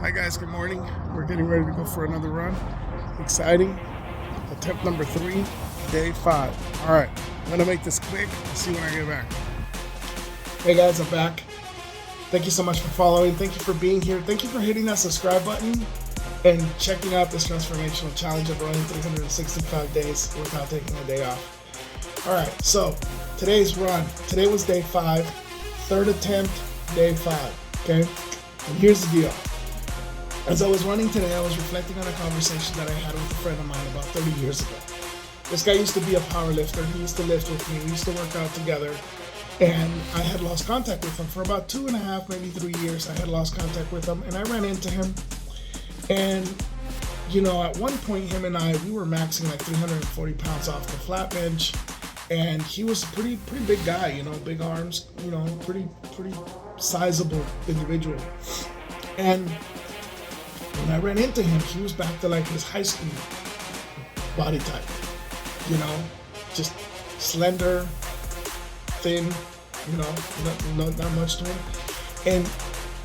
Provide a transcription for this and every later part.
Hi guys, good morning. We're getting ready to go for another run. Exciting. Attempt number 3, day 5. All right, I'm gonna make this quick. See when I get back. Hey guys, I'm back. Thank you so much for following. Thank you for being here. Thank you for hitting that subscribe button and checking out this transformational challenge of running 365 days without taking a day off. All right, so today's run. Today was day 5, third attempt, day 5. Okay, and here's the deal. As I was running today, I was reflecting on a conversation that I had with a friend of mine about 30 years ago. This guy used to be a power lifter. He used to lift with me. We used to work out together. And I had lost contact with him for about 2.5, maybe 3 years. I had lost contact with him, and I ran into him. And, you know, at one point, him and I, we were maxing like 340 pounds off the flat bench. And he was a pretty big guy, you know, big arms, you know, pretty sizable individual. And when I ran into him, he was back to like his high school body type, you know, just slender, thin, you know, not much to him.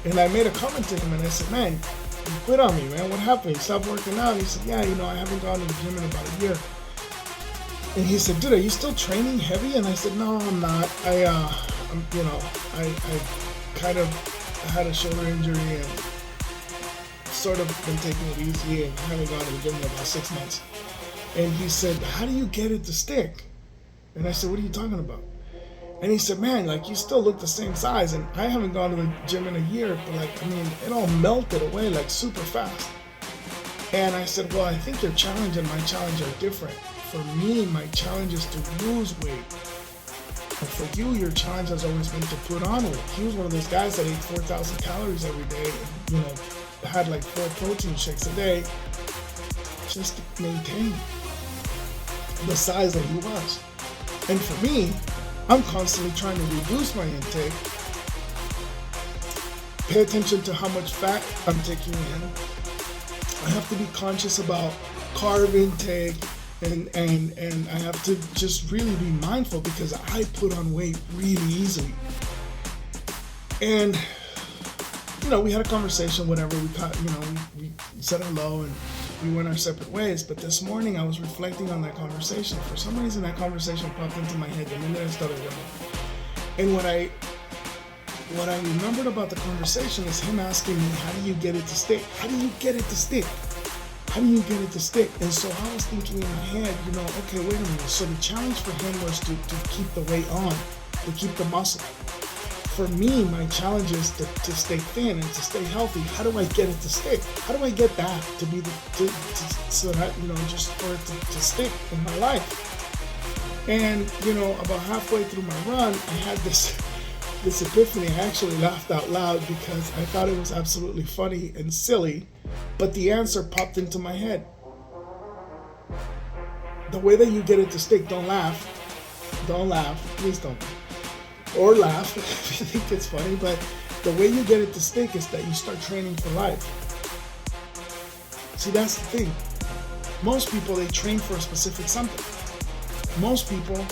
And I made a comment to him and I said, man, you quit on me, man. What happened? You stopped working out? And he said, yeah, you know, I haven't gone to the gym in about a year. And he said, dude, are you still training heavy? And I said, no, I'm not. I had a shoulder injury and sort of been taking it easy and haven't gone to the gym in about 6 months. And he said, how do you get it to stick? And I said, what are you talking about? And he said, man, like you still look the same size and I haven't gone to the gym in a year, but like, I mean, it all melted away like super fast. And I said, well, I think your challenge and my challenge are different. For me, my challenge is to lose weight. And for you, your challenge has always been to put on weight. He was one of those guys that ate 4,000 calories every day and, you know, had like 4 protein shakes a day just to maintain the size that he was. And for me, I'm constantly trying to reduce my intake, pay attention to how much fat I'm taking in. I have to be conscious about carb intake and I have to just really be mindful because I put on weight really easily. And you know, we had a conversation, whatever, we said hello and we went our separate ways. But this morning I was reflecting on that conversation. For some reason that conversation popped into my head the minute I started running. And what I remembered about the conversation is him asking me, how do you get it to stick? How do you get it to stick? How do you get it to stick? And so I was thinking in my head, you know, okay, wait a minute. So the challenge for him was to keep the weight on, to keep the muscle. For me, my challenge is to stay thin and to stay healthy. How do I get it to stick? How do I get that to be so that, you know, just for it to stick in my life? And, you know, about halfway through my run, I had this epiphany. I actually laughed out loud because I thought it was absolutely funny and silly, but the answer popped into my head. The way that you get it to stick, don't laugh, please don't. Or laugh if you think it's funny, but the way you get it to stick is that you start training for life. See, that's the thing. Most people, they train for a specific something. Most people,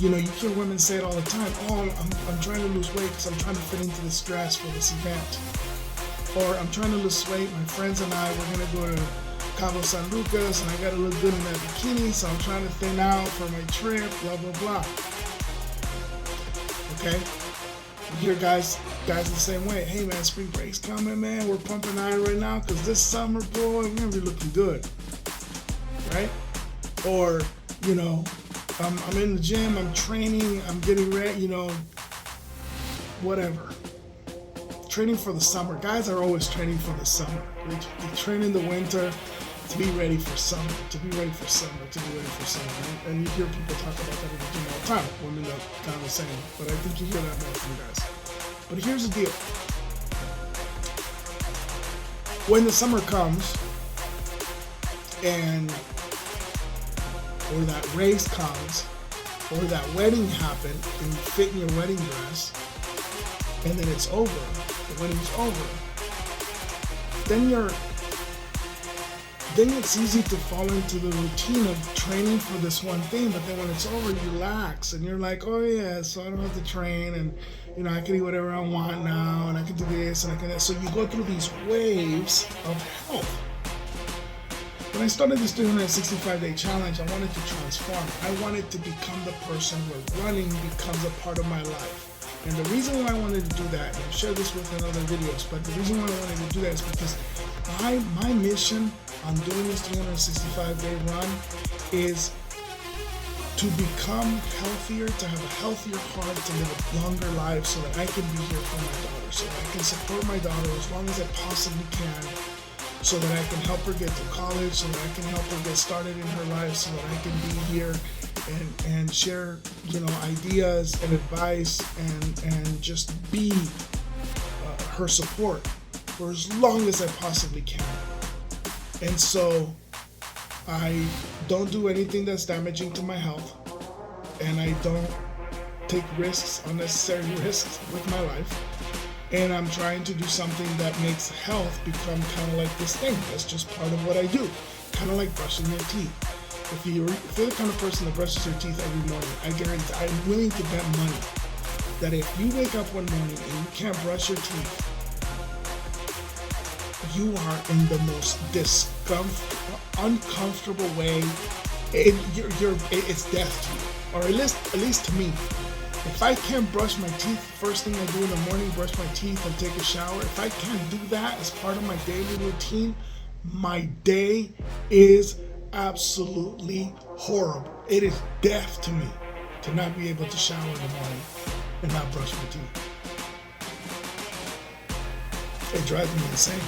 you know, you hear women say it all the time, oh, I'm trying to lose weight because I'm trying to fit into this dress for this event. Or I'm trying to lose weight, my friends and I, we're going to go to Cabo San Lucas and I got to look good in that bikini, so I'm trying to thin out for my trip, blah, blah, blah. Okay, you hear guys the same way. Hey man, spring break's coming, man. We're pumping iron right now because this summer, boy, we're gonna be looking good, right? Or, you know, I'm in the gym, I'm training, I'm getting ready, you know, whatever. Training for the summer. Guys are always training for the summer. They train in the winter to be ready for summer, right? And you hear people talk about that in the gym all the time. Women are kind of the same, but I think you hear that more from guys. But here's the deal. When the summer comes, or that race comes, or that wedding happened, and you fit in your wedding dress, and then it's over, the wedding's over, then it's easy to fall into the routine of training for this one thing, but then when it's over, you relax and you're like, oh yeah, so I don't have to train, and I can eat whatever I want now, and I can do this, and I can that. So you go through these waves of health. When I started this 365-day challenge, I wanted to transform. I wanted to become the person where running becomes a part of my life. And the reason why I wanted to do that, and I've shared this with in other videos, but the reason why I wanted to do that is because my mission on doing this 365-day run is to become healthier, to have a healthier heart, to live a longer life so that I can be here for my daughter, so that I can support my daughter as long as I possibly can, so that I can help her get to college, so that I can help her get started in her life, so that I can be here and share, ideas and advice and just be her support for as long as I possibly can. And so I don't do anything that's damaging to my health, and I don't take risks, unnecessary risks with my life. And I'm trying to do something that makes health become kind of like this thing. That's just part of what I do. Kind of like brushing your teeth. If you're the kind of person that brushes your teeth every morning, I guarantee, I'm willing to bet money that if you wake up one morning and you can't brush your teeth, you are in the most uncomfortable way. It's death to you, or at least to me. If I can't brush my teeth, first thing I do in the morning, brush my teeth and take a shower, if I can't do that as part of my daily routine, my day is absolutely horrible. It is death to me to not be able to shower in the morning and not brush my teeth. It drives me insane.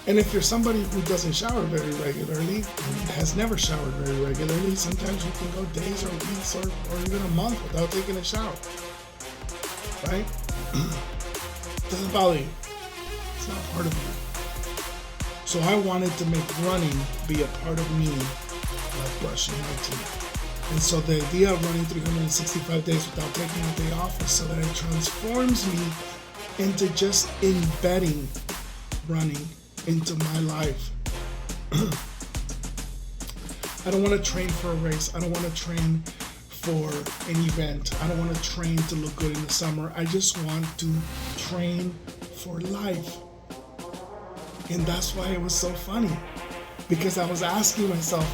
And if you're somebody who doesn't shower very regularly, and has never showered very regularly, sometimes you can go days or weeks or even a month without taking a shower. Right? Doesn't bother you. It's not part of you. So I wanted to make running be a part of me, like brushing my teeth. And so the idea of running 365 days without taking a day off is so that it transforms me into just embedding running into my life. I don't want to train for a race. I don't want to train for an event. I don't want to train to look good in the summer. I just want to train for life. And that's why it was so funny, because I was asking myself,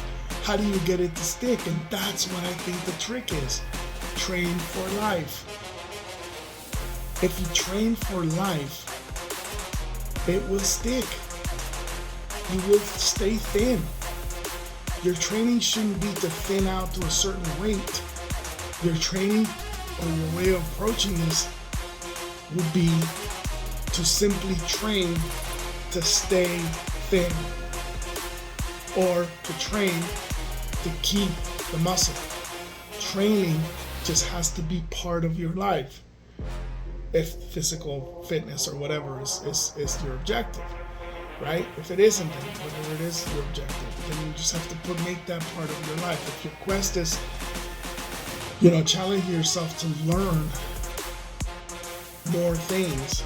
how do you get it to stick? And that's what I think the trick is. Train for life. If you train for life, it will stick. You will stay thin. Your training shouldn't be to thin out to a certain weight. Your training or your way of approaching this would be to simply train to stay thin, or to train to keep the muscle. Training just has to be part of your life if physical fitness or whatever is your objective. Right? If it isn't, then whatever it is your objective, then you just have to make that part of your life. If your quest is, challenging yourself to learn more things,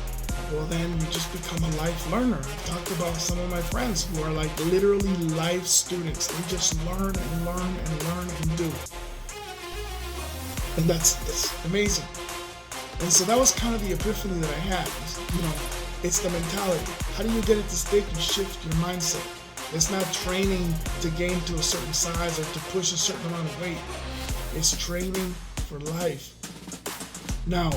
well, then you just become a life learner. I've talked about some of my friends who are like literally life students. They just learn and learn and learn and do. And that's amazing. And so that was kind of the epiphany that I had. It's the mentality. How do you get it to stick? You shift your mindset. It's not training to gain to a certain size or to push a certain amount of weight. It's training for life. Now,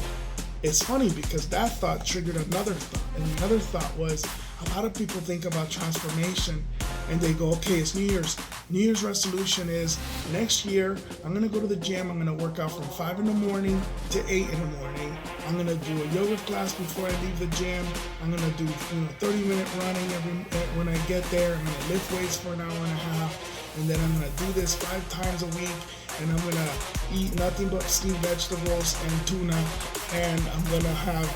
it's funny because that thought triggered another thought. And the other thought was, a lot of people think about transformation and they go, okay, it's New Year's. New Year's resolution is next year, I'm going to go to the gym. I'm going to work out from 5 in the morning to 8 in the morning. I'm going to do a yoga class before I leave the gym. I'm going to do 30-minute running when I get there. I'm going to lift weights for an hour and a half. And then I'm going to do this 5 times a week. And I'm going to eat nothing but steamed vegetables and tuna. And I'm going to have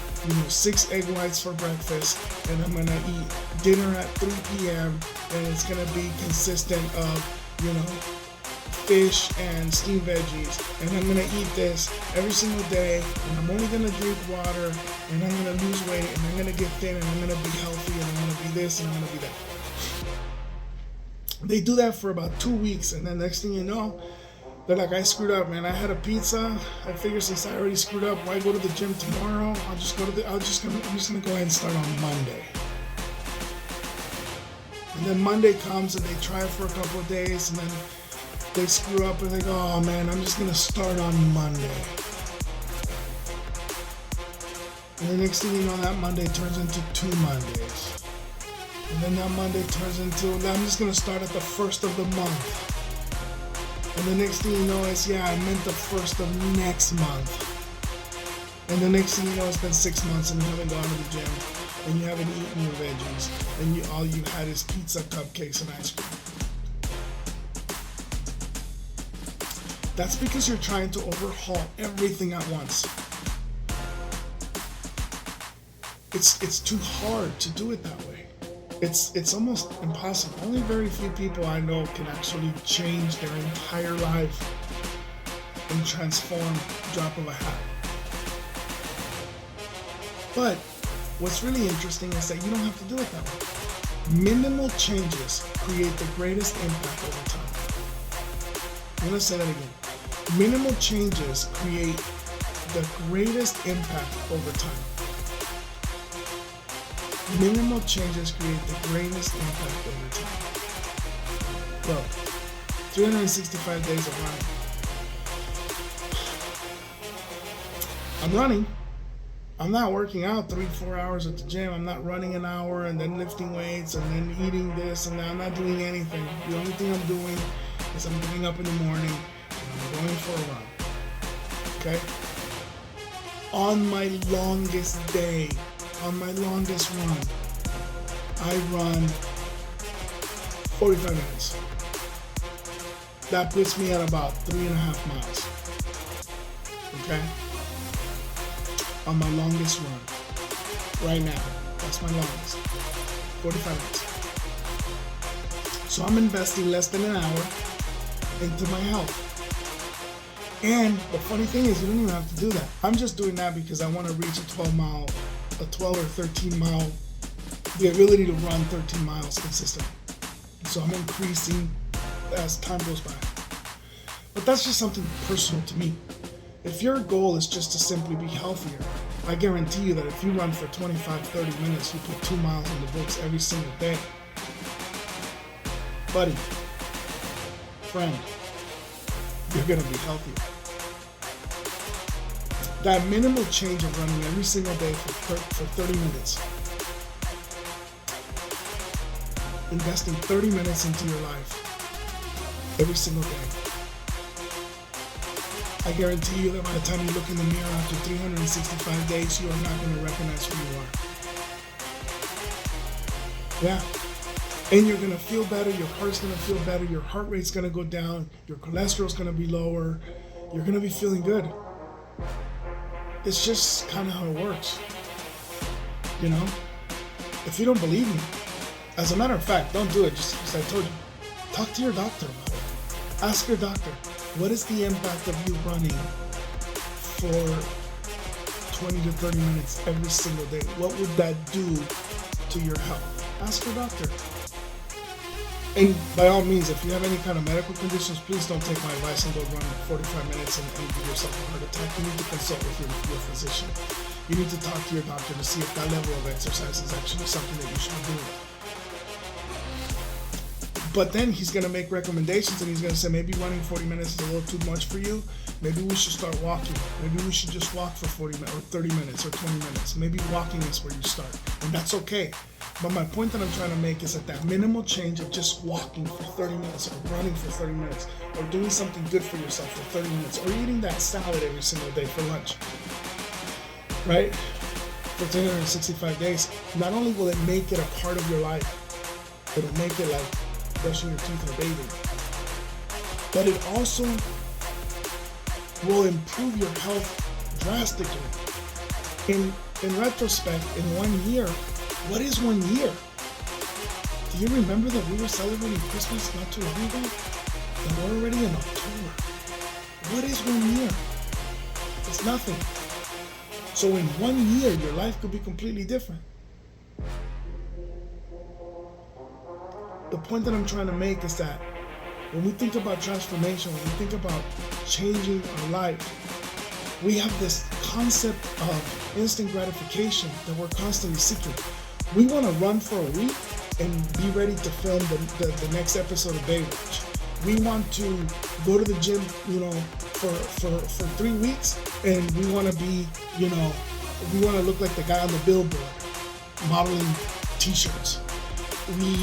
6 egg whites for breakfast. And I'm going to eat dinner at 3 p.m. And it's going to be consistent of, fish and steamed veggies, and I'm going to eat this every single day, and I'm only going to drink water, and I'm going to lose weight, and I'm going to get thin, and I'm going to be healthy, and I'm going to be this, and I'm going to be that. They do that for about 2 weeks, and then next thing you know, They're like, I screwed up, man. I had a pizza. I figured since I already screwed up, why go to the gym tomorrow? I'm just gonna go ahead and start on Monday. And then Monday comes and they try it for a couple of days, and then they screw up and they go, oh man, I'm just gonna start on Monday. And the next thing you know, that Monday turns into 2 Mondays. And then that Monday turns into, I'm just gonna start at the first of the month. And the next thing you know is, yeah, I meant the first of next month. And the next thing you know, it's been 6 months and you haven't gone to the gym, and you haven't eaten your veggies, and all you had is pizza, cupcakes, and ice cream. That's because you're trying to overhaul everything at once. It's too hard to do it that way. It's almost impossible. Only very few people I know can actually change their entire life and transform drop of a hat. But what's really interesting is that you don't have to do it that way. Minimal changes create the greatest impact over time. I'm going to say that again. Minimal changes create the greatest impact over time. Minimal changes create the greatest impact over time. Bro, 365 days of running. I'm running. I'm not working out 3-4 hours at the gym. I'm not running an hour and then lifting weights and then eating this and that. I'm not doing anything. The only thing I'm doing is I'm getting up in the morning and I'm going for a run. Okay? On my longest day, on my longest run, I run 45 minutes. That puts me at about 3.5 miles. Okay? On my longest run. Right now. That's my longest. 45 minutes. So I'm investing less than an hour into my health. And the funny thing is, you don't even have to do that. I'm just doing that because I want to reach a 12 or 13 mile, the ability to run 13 miles consistently. So I'm increasing as time goes by. But that's just something personal to me. If your goal is just to simply be healthier, I guarantee you that if you run for 25, 30 minutes, you put 2 miles in the books every single day. Buddy, friend, you're going to be healthier. That minimal change of running every single day for 30 minutes, investing 30 minutes into your life every single day, I guarantee you that by the time you look in the mirror after 365 days, you are not going to recognize who you are. Yeah. And you're going to feel better, your heart's going to feel better, your heart rate's going to go down, your cholesterol's going to be lower, you're going to be feeling good. It's just kind of how it works. You know? If you don't believe me, as a matter of fact, don't do it, just as I told you. Talk to your doctor about it. Ask your doctor, what is the impact of you running for 20 to 30 minutes every single day? What would that do to your health? Ask your doctor. And by all means, if you have any kind of medical conditions, please don't take my advice and go run 45 minutes and give yourself a heart attack. You need to consult with your physician. You need to talk to your doctor to see if that level of exercise is actually something that you should be doing. But then he's going to make recommendations and he's going to say, maybe running 40 minutes is a little too much for you. Maybe we should start walking. Maybe we should just walk for 40 minutes or 30 minutes or 20 minutes. Maybe walking is where you start. And that's okay. But my point that I'm trying to make is that minimal change of just walking for 30 minutes or running for 30 minutes or doing something good for yourself for 30 minutes or eating that salad every single day for lunch, right? For 365 days, not only will it make it a part of your life, it'll make it like brushing your teeth or bathing, but it also will improve your health drastically. In retrospect, in 1 year, what is 1 year? Do you remember that we were celebrating Christmas not too long ago? And we're already in October. What is 1 year? It's nothing. So in 1 year, your life could be completely different. The point that I'm trying to make is that When we think about transformation, when we think about changing our life, we have this concept of instant gratification that we're constantly seeking. We want to run for a week and be ready to film the next episode of Baywatch. We want to go to the gym, for 3 weeks, and we want to be, we want to look like the guy on the billboard modeling t-shirts. We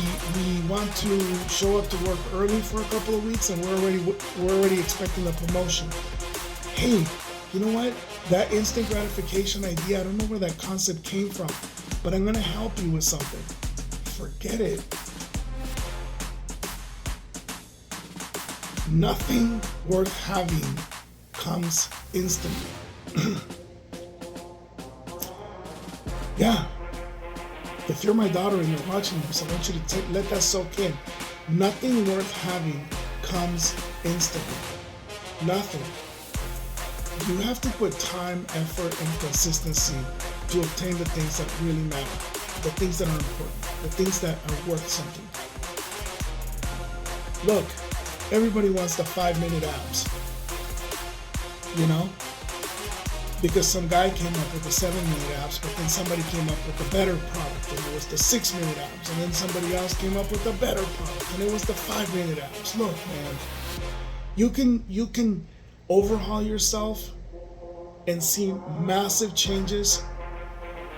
want to show up to work early for a couple of weeks, and we're already expecting a promotion. Hey, you know what? That instant gratification idea, I don't know where that concept came from, but I'm going to help you with something. Forget it. Nothing worth having comes instantly. Yeah. If you're my daughter and you're watching this, I want you to let that soak in. Nothing worth having comes instantly. Nothing. You have to put time, effort, and consistency to obtain the things that really matter, the things that are important, the things that are worth something. Look, everybody wants the 5-minute abs, because some guy came up with the 7-minute abs, but then somebody came up with a better product, and it was the 6-minute abs, and then somebody else came up with a better product, and it was the 5-minute abs. Look, man, you can overhaul yourself and see massive changes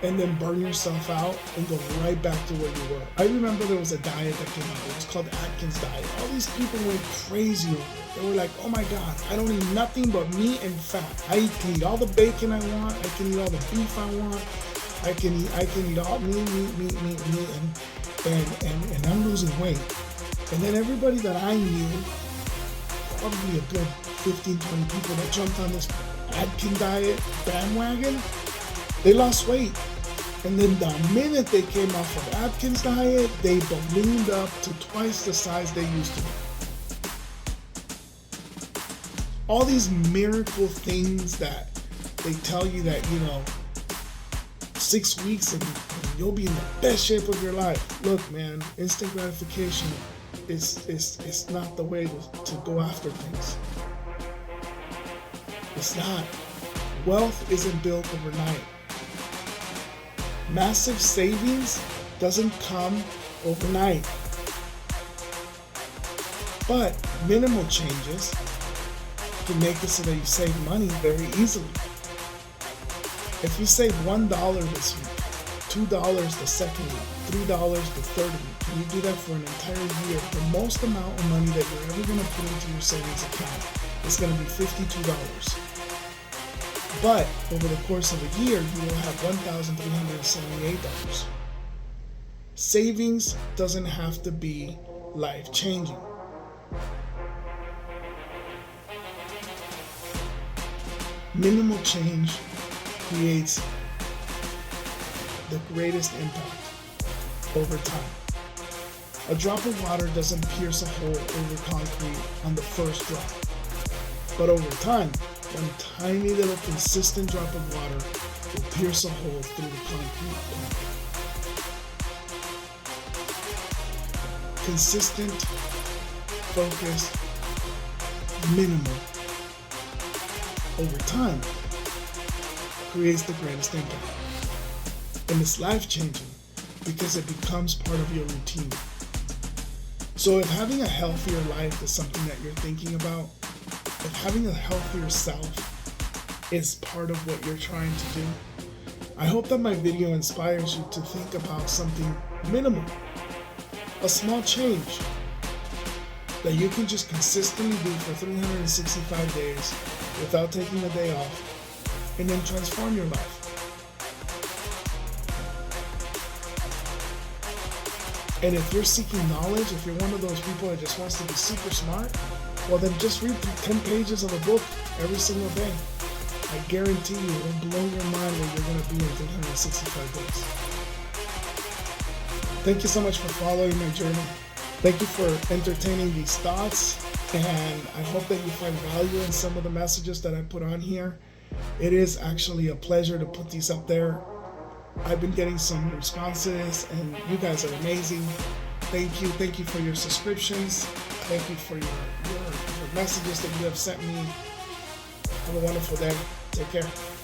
and then burn yourself out and go right back to where you were. I remember there was a diet that came out. It was called Atkins diet. All these people went crazy over it. They were like, oh my God, I don't eat nothing but meat and fat. I can eat all the bacon I want. I can eat all the beef I want. I can eat all meat, and I'm losing weight. And then everybody that I knew, probably a good 15, 20 people that jumped on this Atkins diet bandwagon, they lost weight. And then the minute they came off of Atkins diet, they ballooned up to twice the size they used to be. All these miracle things that they tell you that, 6 weeks and you'll be in the best shape of your life. Look, man, instant gratification is not the way to go after things. It's not. Wealth isn't built overnight. Massive savings doesn't come overnight. But minimal changes can make it so that you save money very easily. If you save $1 this week, $2 the second week, $3 the third week, and you do that for an entire year, the most amount of money that you're ever going to put into your savings account is going to be $52. But over the course of a year, you will have $1,378. Savings doesn't have to be life-changing. Minimal change creates the greatest impact over time. A drop of water doesn't pierce a hole over concrete on the first drop. But over time, one tiny little consistent drop of water will pierce a hole through the concrete pipe. Consistent, focused, minimal, over time, creates the greatest impact. And it's life-changing because it becomes part of your routine. So if having a healthier life is something that you're thinking about, if having a healthier self is part of what you're trying to do, I hope that my video inspires you to think about something minimal, a small change that you can just consistently do for 365 days without taking a day off, and then transform your life. And if you're seeking knowledge, if you're one of those people that just wants to be super smart, well then just read 10 pages of a book every single day. I guarantee you it'll blow your mind where you're going to be in 365 days. Thank you so much for following my journey. Thank you for entertaining these thoughts, and I hope that you find value in some of the messages that I put on here. It is actually a pleasure to put these up there. I've been getting some responses, and you guys are amazing. Thank you. Thank you for your subscriptions. Thank you for your messages that you have sent me. Have a wonderful day. Take care.